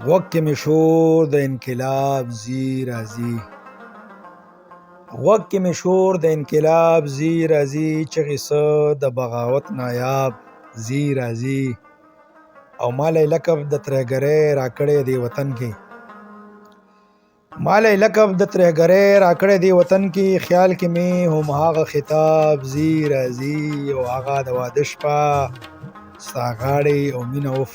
غوږ کې مې شور د انقلاب زی راځي، غوږ کې مې شور د انقلاب زی راځي، چغې څه د بغاوت نایاب زی راځي، او مالی لقب د ترهګرۍ راکړی دی وطن کې، مالی لقب د ترهګرۍ راکړی دی وطن کې، خیال کې مې هم هغه خطاب زی راځي، او هغه د واده شپه ستا غاړې او مینه اوف،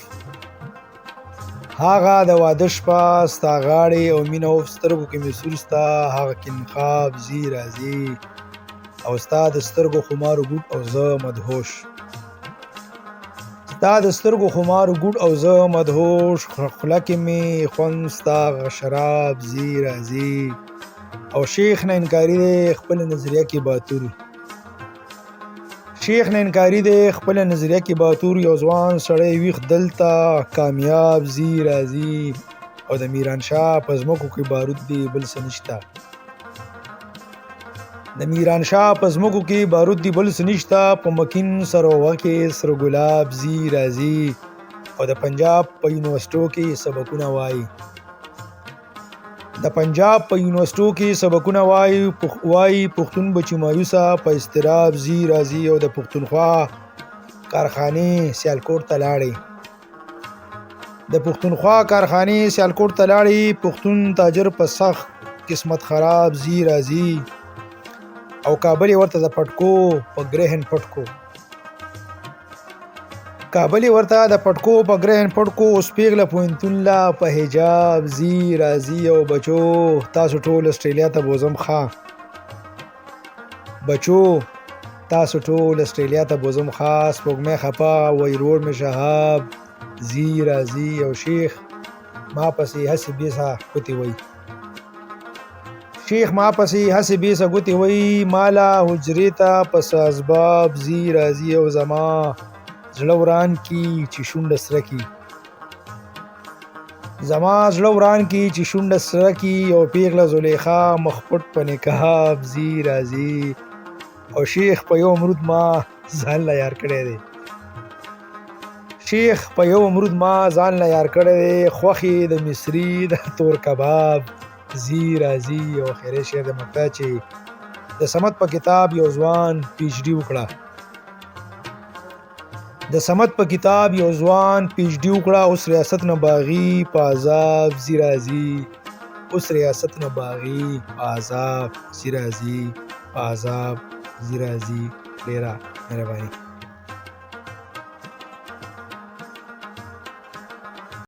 هغه د واده شپه ستا غاړې او مینه اوف، سترګو کې مې سور ستا هغه کین خواب زی راځي، او ستا د سترګو خمارو ګوټ او زه مدهوش، ستا د سترګو خمارو ګوټ او زه مدهوش، خوله کې مې خوند ستا شراب زی راځي، او شیخ نه انکاري دی خپل نظریه کې باتور، شیخ نه انکاري دی خپل نظریه کې باتور، یو ځوان سړی ویښ دلته کامیاب زی راځي، او د میرانشاه په ځمکو کې بارود دی بل څه نشته، د میرانشاه په ځمکو کې بارود دی بل څه نشته، په مکین سروغه کې سره ګلاب زی راځي، او د پنجاب په یونیورسټو کې سبقونه وایي، د پنجاب په یونیورسټو کې سبقونه وایي، پښتون بچی مایوسه په اضطراب زی راځي، او د پښتونخوا کارخانې سیالکوټ ته لاړې، د پښتونخوا کارخانې سیالکوټ ته لاړې، پښتون تاجر په سخت قسمت خراب زی راځي، او کابل ورته د پټکو په ګرهن پټکو، کابل ورته د پټکو په ګرهن پټکو، اوس پیغله پوهنتون لا په حجاب زی راځي، او بچو تاسو ټول استرالیا ته بوزم ښه، بچو تاسو ټول استرالیا ته بوزم ښه، سپوږمۍ خفه وای روړ مې شهاب زی راځي، او شیخ ما پسې هسې بیسه ګوتې وای، شیخ ما پسې هسې بیسه ګوتې وای، مالا حجرې ته پس اسباب زی راځي، او زما زړه وران کی چې شونډه سره کی، زما زړه وران کی چې شونډه سره کی، او پیغله زلیخا مخ پټ په نقاب زی راځي، او شیخ په یو امرود ما ځان له یار کړی دی، شیخ په یو امرود ما ځان له یار کړی دی، خوښې د مصري د تور کباب زی راځي، او خیرې شعر د مکتا چې د صمد په کتاب یو ځوان پی ایچ ډي وکړه، د صمد په کتاب یو ځوان پی ایچ ډي وکړه، اوس ریاست نه باغی په عذاب زی راځي، اوس ریاست نه باغی په عذاب زی راځي، په عذاب زی راځي، ډیره مهرباني.